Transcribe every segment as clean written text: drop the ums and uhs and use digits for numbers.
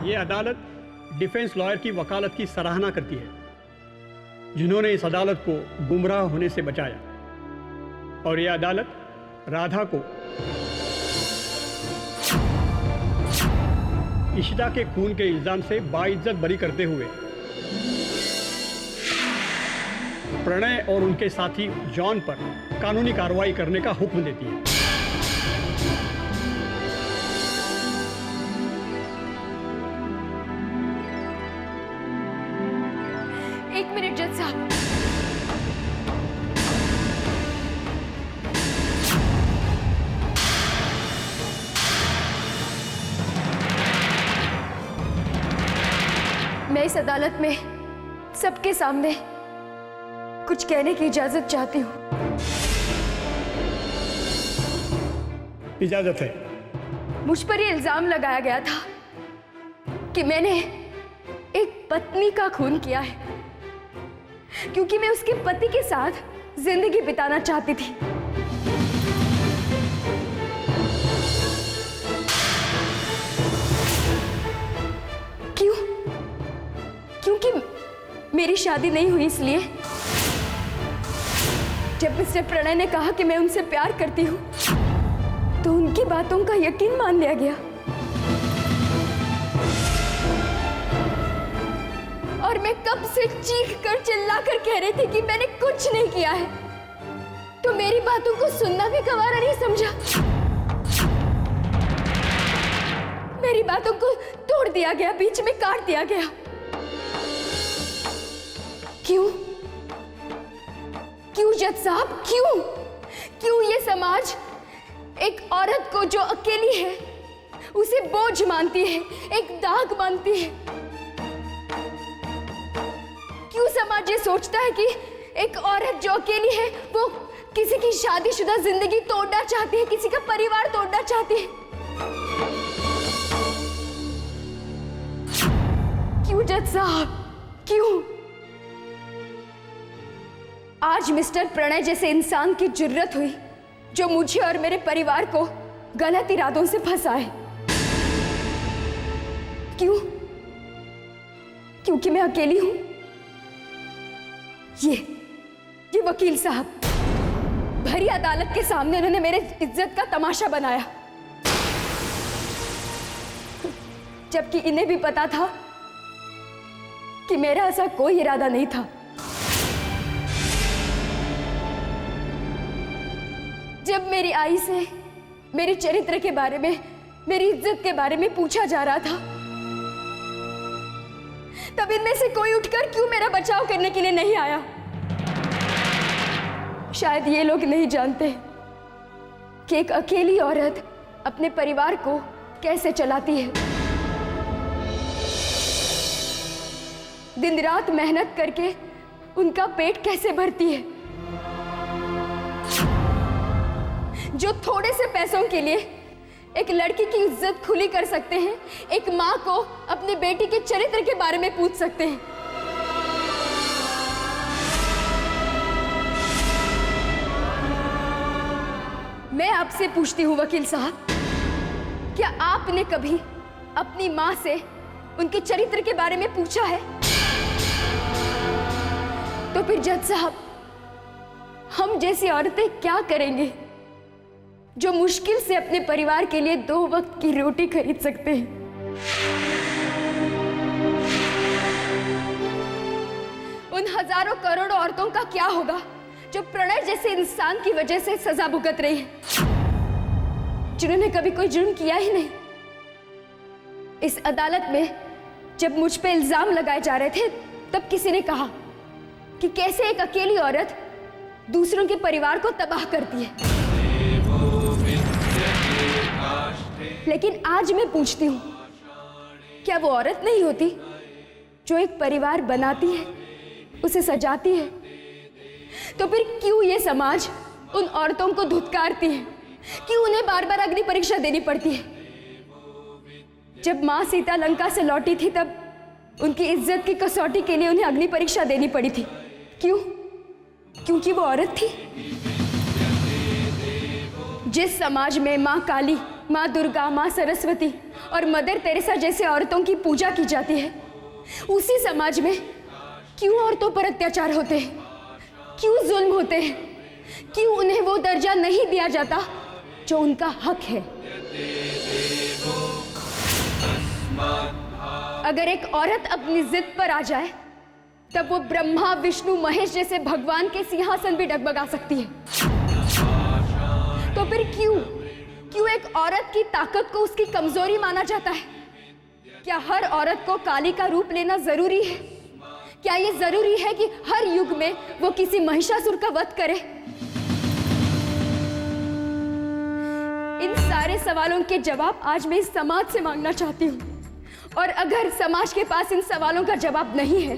ये अदालत defence lawyer की वकालत की सराहना करती है, जिन्होंने इस अदालत को गुमराह होने से बचाया। और यह अदालत राधा को इशिता के खून के इल्जाम से बाइज्जत बरी करते हुए प्रणय और उनके साथी जॉन पर कानूनी कार्रवाई करने का हुक्म देती है। एक मिनट जज साहब। मैं इस अदालत में सबके सामने कुछ कहने की इजाजत चाहती हूँ। इजाजत है। मुझ पर यह इल्जाम लगाया गया था कि मैंने एक पत्नी का खून किया है, क्योंकि मैं उसके पति के साथ जिंदगी बिताना चाहती थी। क्यों? क्योंकि मेरी शादी नहीं हुई इसलिए। जब मिस्टर प्रणय ने कहा कि मैं उनसे प्यार करती हूं, तो उनकी बातों का यकीन मान लिया गया और मैं कब से चीख कर चिल्ला कर कह रही थी कि मैंने कुछ नहीं किया है, तो मेरी बातों को सुनना भी गवारा नहीं समझा। मेरी बातों को तोड़ दिया गया, बीच में काट दिया गया। क्यों? क्यों जज साहब, क्यों? क्यों ये समाज एक औरत को जो अकेली है उसे बोझ मानती है, एक दाग मानती है? क्यों समाज ये सोचता है कि एक औरत जो अकेली है वो किसी की शादीशुदा जिंदगी तोड़ना चाहती है, किसी का परिवार तोड़ना चाहती है? क्यों जज साहब, क्यों? आज मिस्टर प्रणय जैसे इंसान की जुर्रत हुई जो मुझे और मेरे परिवार को गलत इरादों से फंसाए। क्यों? क्योंकि मैं अकेली हूं। ये वकील साहब भरी अदालत के सामने उन्होंने मेरे इज्जत का तमाशा बनाया, जबकि इन्हें भी पता था कि मेरा ऐसा कोई इरादा नहीं था। जब मेरी आई से मेरे चरित्र के बारे में, मेरी इज्जत के बारे में पूछा जा रहा था, तब इनमें से कोई उठकर क्यों मेरा बचाव करने के लिए नहीं आया? शायद ये लोग नहीं जानते कि एक अकेली औरत अपने परिवार को कैसे चलाती है। दिन रात मेहनत करके उनका पेट कैसे भरती है, जो थोड़े से पैसों के लिए एक लड़की की इज्जत खुली कर सकते हैं, एक मां को अपनी बेटी के चरित्र के बारे में पूछ सकते हैं। मैं आपसे पूछती हूं वकील साहब, क्या आपने कभी अपनी मां से उनके चरित्र के बारे में पूछा है? तो फिर जज साहब, हम जैसी औरतें क्या करेंगे जो मुश्किल से अपने परिवार के लिए 2 वक्त की रोटी खरीद सकते हैं? उन हजारों करोड़ों औरतों का क्या होगा जो प्रणय जैसे इंसान की वजह से सजा भुगत रही है, जिन्होंने कभी कोई जुर्म किया ही नहीं? इस अदालत में जब मुझ पे इल्जाम लगाए जा रहे थे, तब किसी ने कहा कि कैसे एक अकेली औरत दूसरों के परिवार को तबाह करती है। लेकिन आज मैं पूछती हूं, क्या वो औरत नहीं होती जो एक परिवार बनाती है, उसे सजाती है? तो फिर क्यों ये समाज उन औरतों को धुतकारती है? क्यों उन्हें बार बार अग्नि परीक्षा देनी पड़ती है? जब मां सीता लंका से लौटी थी, तब उनकी इज्जत की कसौटी के लिए उन्हें अग्नि परीक्षा देनी पड़ी थी। क्यों? क्योंकि वो औरत थी। जिस समाज में मां काली माँ दुर्गा, माँ सरस्वती और मदर तेरेसा जैसे औरतों की पूजा की जाती है, उसी समाज में क्यों औरतों पर अत्याचार होते हैं, क्यों जुल्म होते हैं, क्यों उन्हें वो दर्जा नहीं दिया जाता जो उनका हक है? अगर एक औरत अपनी जिद पर आ जाए तब वो ब्रह्मा, विष्णु, महेश जैसे भगवान के सिंहासन भी डगमगा सकती है। तो फिर क्यों एक औरत की ताकत को उसकी कमजोरी माना जाता है? क्या हर औरत को काली का रूप लेना जरूरी है? क्या ये जरूरी है कि हर युग में वो किसी महिषासुर का वध करे? इन सारे सवालों के जवाब आज मैं इस समाज से मांगना चाहती हूँ। और अगर समाज के पास इन सवालों का जवाब नहीं है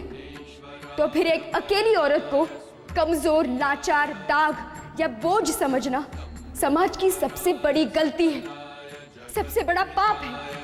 तो फिर एक अकेली औरत को कमजोर, लाचार, दाग या बोझ समझना समाज की सबसे बड़ी गलती है, सबसे बड़ा पाप है।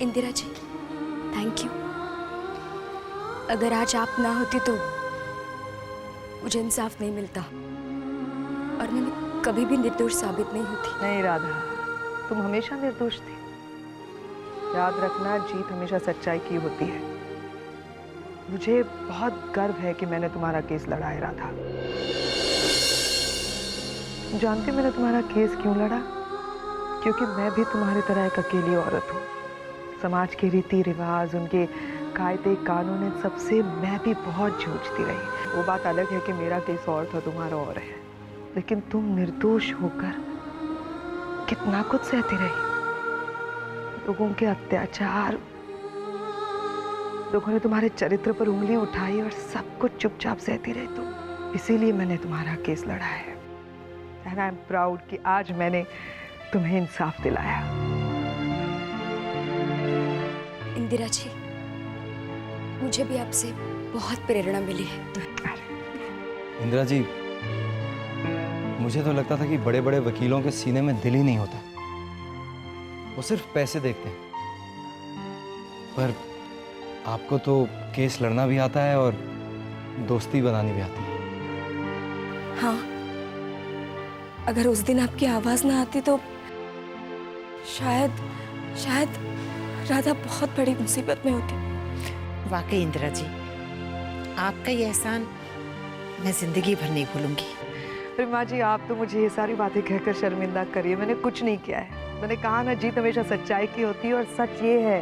Indira ji, thank you. अगर आज आप ना होती तो मुझे इंसाफ नहीं मिलता और मैं कभी भी निर्दोष साबित नहीं होती। नहीं राधा, तुम हमेशा निर्दोष थी। याद रखना, जीत हमेशा सच्चाई की होती है। मुझे बहुत गर्व है कि मैंने तुम्हारा केस लड़ा है राधा। जानती मैंने तुम्हारा केस क्यों लड़ा? क्योंकि मैं भी तुम्हारी तरह एक अकेली औरत हूँ। समाज के रीति रिवाज, उनके कायदे कानून, इन सबसे मैं भी बहुत जूझती रही। वो बात अलग है कि मेरा केस और था, तुम्हारा और है। लेकिन तुम निर्दोष होकर कितना कुछ सहती रही। लोगों के अत्याचार, लोगों ने तुम्हारे चरित्र पर उंगली उठाई और सब कुछ चुपचाप सहती रही तुम। इसीलिए मैंने तुम्हारा केस लड़ा है। एंड आई एम प्राउड कि आज मैंने तुम्हें इंसाफ दिलाया। इंदिरा जी, मुझे भी आपसे बहुत प्रेरणा मिली है। इंदिरा जी, मुझे तो लगता था कि बड़े बड़े वकीलों के सीने में दिल ही नहीं होता, वो सिर्फ पैसे देखते हैं। पर आपको तो केस लड़ना भी आता है और दोस्ती बनानी भी आती है। हाँ, अगर उस दिन आपकी आवाज ना आती तो शायद राधा बहुत बड़ी मुसीबत में होती। वाकई इंदिरा जी, आपका ये एहसान मैं जिंदगी भर नहीं भूलूंगी। अरे माँ जी, आप तो मुझे ये सारी बातें कहकर शर्मिंदा करिए। मैंने कुछ नहीं किया है। मैंने कहा ना, जीत हमेशा सच्चाई की होती है, और सच ये है,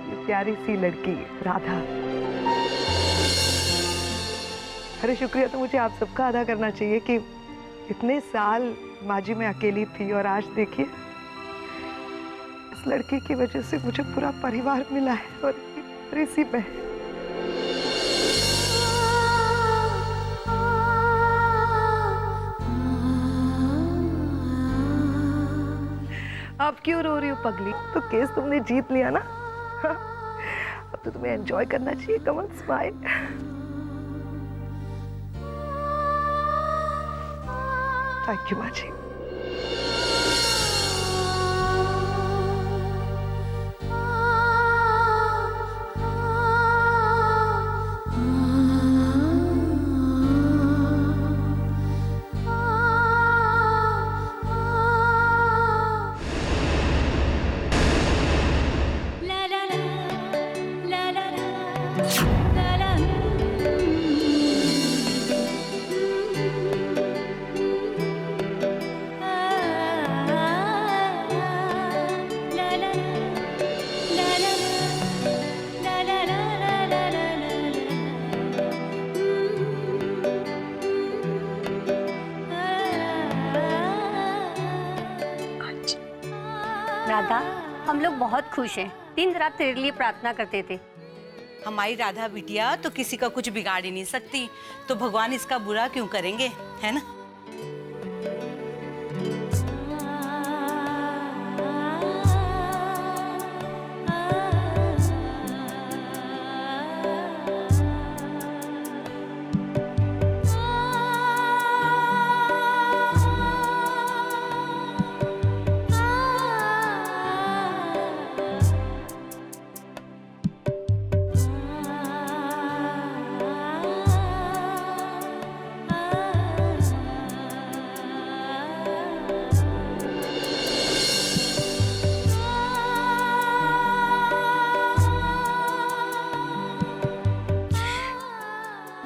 ये प्यारी सी लड़की राधा। अरे शुक्रिया तो मुझे आप सबका अदा करना चाहिए कि इतने साल माँ जी में अकेली थी, और आज देखिए इस लड़की की वजह से मुझे पूरा परिवार मिला है, और इसी में आप क्यों रो रही हो पगली? तो केस तुमने जीत लिया ना। अब तो तुम्हें एंजॉय करना चाहिए। Come on, smile. Thank you माँ जी। राधा, हम लोग बहुत खुश हैं। दिन रात तेरे लिए प्रार्थना करते थे। हमारी राधा बिटिया तो किसी का कुछ बिगाड़ ही नहीं सकती, तो भगवान इसका बुरा क्यों करेंगे, है ना?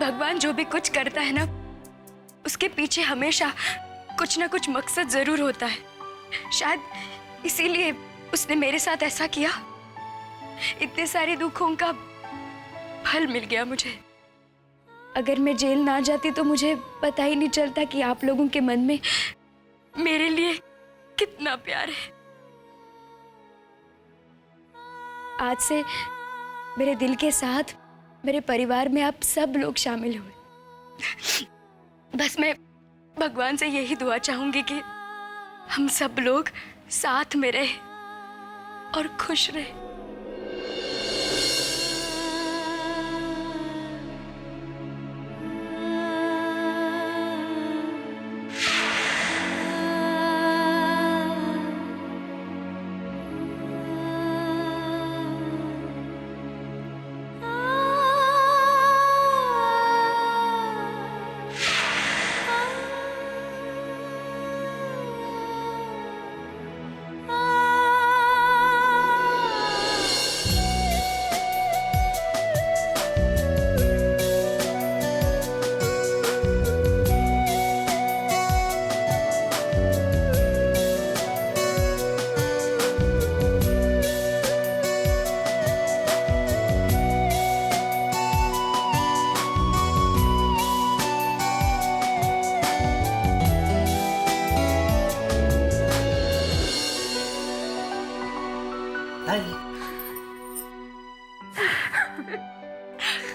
भगवान जो भी कुछ करता है ना, उसके पीछे हमेशा कुछ ना कुछ मकसद जरूर होता है। शायद इसीलिए उसने मेरे साथ ऐसा किया। इतने सारे दुखों का फल मिल गया मुझे। अगर मैं जेल ना जाती तो मुझे पता ही नहीं चलता कि आप लोगों के मन में मेरे लिए कितना प्यार है। आज से मेरे दिल के साथ मेरे परिवार में आप सब लोग शामिल हुए। बस मैं भगवान से यही दुआ चाहूंगी कि हम सब लोग साथ में रहे और खुश रहे।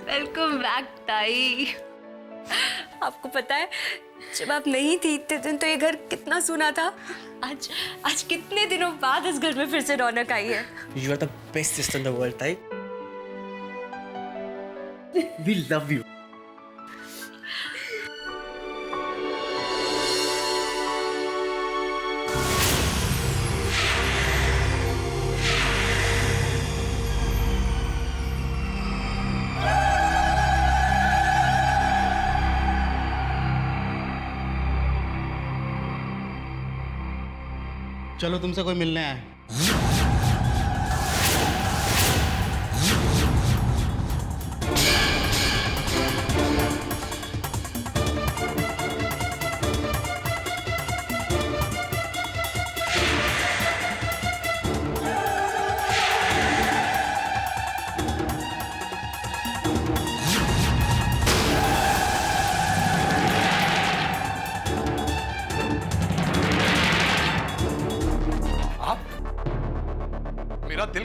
वेलकम बैक ताई। आपको पता है, जब आप नहीं थी इतने दिन तो ये घर कितना सुना था। आज कितने दिनों बाद इस घर में फिर से रौनक आई है। You are the best sister in the world, Tai. We love you. चलो, तुमसे कोई मिलने आया है।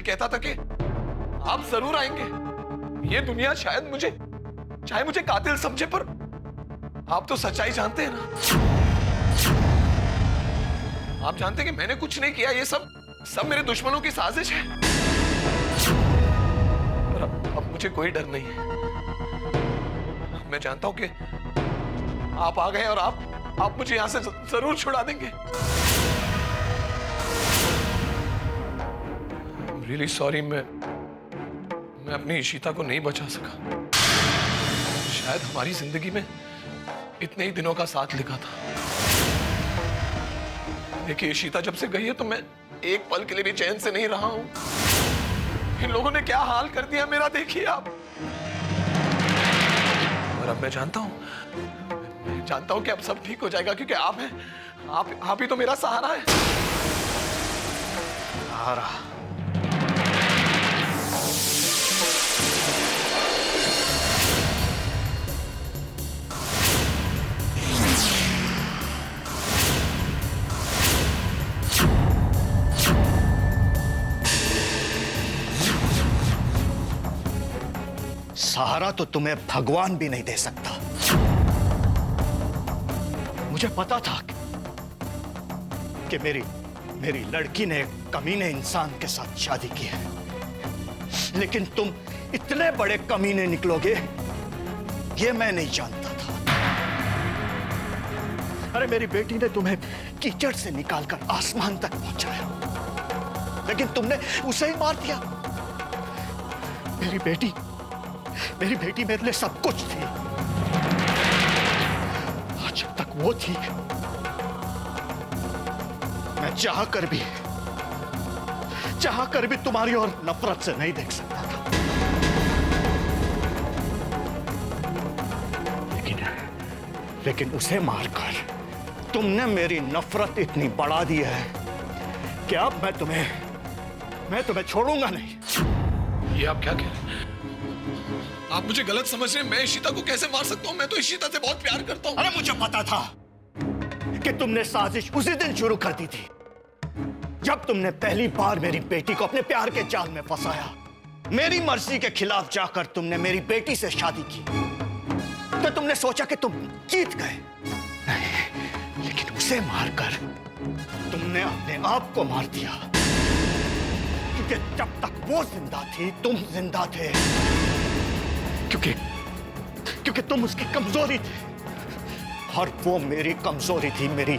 कहता था कि आप जरूर आएंगे। ये दुनिया शायद मुझे, चाहे मुझे कातिल समझे, पर आप तो सच्चाई जानते हैं ना। आप जानते हैं कि मैंने कुछ नहीं किया, ये सब मेरे दुश्मनों की साजिश है। पर अब मुझे कोई डर नहीं है। मैं जानता हूं कि आप आ गए और आप मुझे यहां से जरूर छुड़ा देंगे। रियली सॉरी, मैं अपनी इशिता को नहीं बचा सका। शायद हमारी जिंदगी में इतने ही दिनों का साथ लिखा था। देखिए, इशिता जब से गई है तो मैं एक पल के लिए भी चैन से नहीं रहा हूं। इन लोगों ने क्या हाल कर दिया मेरा, देखिए आप। और अब मैं जानता हूं कि अब सब ठीक हो जाएगा, क्योंकि आप हैं। आप ही तो मेरा सहारा है। सहारा? सहारा तो तुम्हें भगवान भी नहीं दे सकता। मुझे पता था कि मेरी लड़की ने एक कमीने इंसान के साथ शादी की है, लेकिन तुम इतने बड़े कमीने निकलोगे ये मैं नहीं जानता था। अरे, मेरी बेटी ने तुम्हें कीचड़ से निकालकर आसमान तक पहुंचाया, लेकिन तुमने उसे ही मार दिया। मेरी बेटी मेरे लिए सब कुछ थी। आज तक वो थी। मैं चाहकर भी तुम्हारी और नफरत से नहीं देख सकता था। लेकिन उसे मारकर तुमने मेरी नफरत इतनी बढ़ा दी है कि अब मैं तुम्हें छोड़ूंगा नहीं। ये आप क्या कह रहे हैं? आप मुझे गलत समझ रहे हैं। मैं इशिता को कैसे मार सकता हूं? मैं तो इशिता से बहुत प्यार करता हूं। अरे, मुझे पता था कि तुमने साजिश उसी दिन शुरू कर दी थी जब तुमने पहली बार मेरी बेटी को अपने प्यार के जाल में फंसाया। मेरी मर्जी के खिलाफ जाकर तुमने मेरी बेटी से शादी की, तो तुमने सोचा कि तुम जीत गए। नहीं, लेकिन उसे मारकर तुमने अपने आप को मार दिया, क्योंकि जब तक वो जिंदा थी तुम जिंदा थे। क्योंकि तुम उसकी कमजोरी थे, और वो मेरी कमजोरी थी। मेरी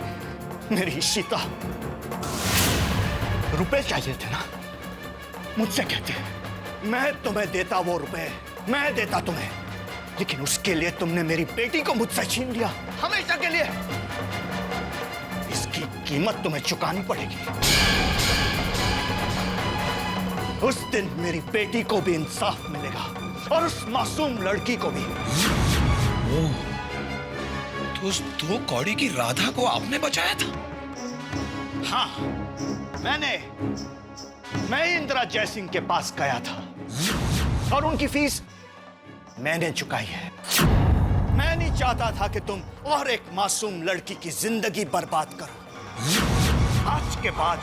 इशिता। रुपए चाहिए थे ना, मुझसे कहते, मैं तुम्हें देता वो रुपए, मैं देता तुम्हें। लेकिन उसके लिए तुमने मेरी बेटी को मुझसे छीन लिया, हमेशा के लिए। इसकी कीमत तुम्हें चुकानी पड़ेगी। उस दिन मेरी बेटी को भी इंसाफ मिलेगा, और उस मासूम लड़की को भी। तो उस 2 कौड़ी की राधा को आपने बचाया था? हाँ, मैं इंदिरा जयसिंह के पास गया था, और उनकी फीस मैंने चुकाई है। मैं नहीं चाहता था कि तुम और एक मासूम लड़की की जिंदगी बर्बाद करो। आज के बाद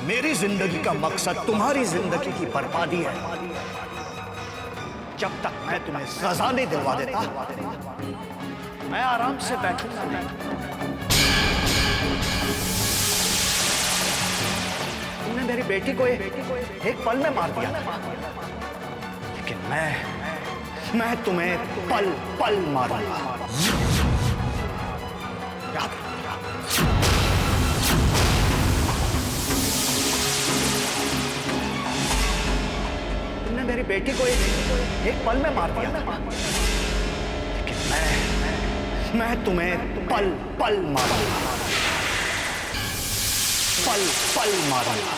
मेरी जिंदगी का मकसद तुम्हारी जिंदगी की बर्बादी है। जब तक मैं तुम्हें सजा नहीं दिलवा देता, मैं आराम से बैठूंगा नहीं। तुमने मेरी बेटी को एक पल में मार दिया था, लेकिन मैं तुम्हें पल पल मारूंगा। याद रखना। तुमने मेरी बेटी को एक पल में मार दिया था, लेकिन मैं तुम्हें पल पल मारूंगा। पल पल मारूंगा।